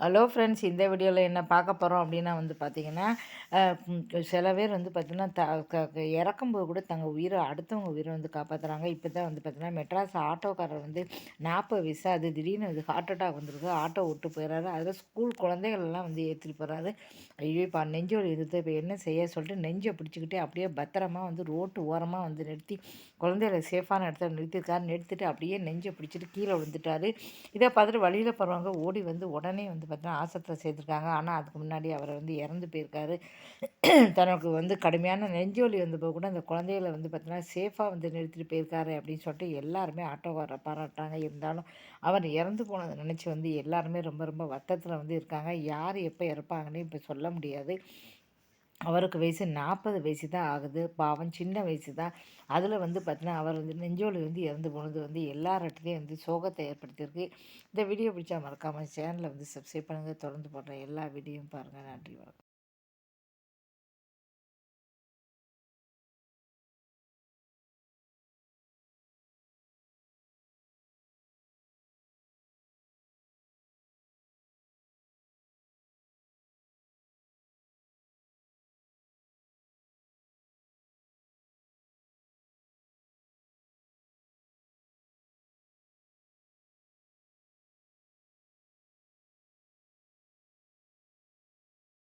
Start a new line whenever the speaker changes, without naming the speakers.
Hello friends, இந்த வீடியோவில் என்ன பார்க்க போகிறோம் அப்படின்னா பார்த்தீங்கன்னா, சில பேர் பார்த்தீங்கன்னா, இறக்கும்போது கூட உயிரை அடுத்தவங்க உயிரை காப்பாற்றுறாங்க. இப்போ தான் பார்த்தீங்கன்னா, மெட்ராஸ் ஆட்டோக்காரர் 40 வயசு, அது திடீர்னு ஹார்ட் அட்டாக் வந்திருக்கு. ஆட்டோ விட்டு போயிடுறாரு. அதில் ஸ்கூல் குழந்தைகள் எல்லாம் ஏற்றிட்டு போகிறாரு. ஐயோ! இப்போ நெஞ்சு வலி இருக்குது. இப்போ என்ன செய்ய சொல்லிட்டு நெஞ்சை பிடிச்சிக்கிட்டு அப்படியே பத்திரமா ரோட்டு ஓரமாக நிறுத்தி குழந்தைகளை சேஃபான இடத்துல நிறுத்தியிருக்காரு. நிறுத்திட்டு அப்படியே நெஞ்சை பிடிச்சிட்டு கீழே விழுந்துட்டாரு. இதை பார்த்துட்டு வழியில் போகிறவங்க ஓடி உடனே பார்த்தீங்கன்னா ஆஸ்பத்திரியில் சேர்த்துருக்காங்க. ஆனால் அதுக்கு முன்னாடி அவர் இறந்து போயிருக்காரு. தனக்கு கடுமையான நெஞ்சு வலி வந்தப்போ கூட அந்த குழந்தைகளை பார்த்தீங்கன்னா சேஃபாக நிறுத்திட்டு போயிருக்காரு அப்படின்னு சொல்லிட்டு எல்லாருமே ஆட்டோக்காரரை பாராட்டுறாங்க. இருந்தாலும் அவர் இறந்து போனதை நினச்சி எல்லாருமே ரொம்ப ரொம்ப வருத்தத்தில் இருக்காங்க. யார் எப்போ இறப்பாங்கன்னு இப்போ சொல்ல முடியாது. அவருக்கு வயசு 40 வயசு தான் ஆகுது. பாவம் சின்ன வயசு தான். அதில் பார்த்தீங்கன்னா, அவர் நெஞ்சோலி இறந்து போனது எல்லார்கிட்டயும் சோகத்தை ஏற்படுத்தியிருக்கு. இந்த வீடியோ பிடிச்சா மறக்காமல் சேனலை சப்ஸ்கிரைப் பண்ணுங்கள். தொடர்ந்து போடுற எல்லா வீடியோவும் பாருங்கள். நன்றி, வணக்கம்.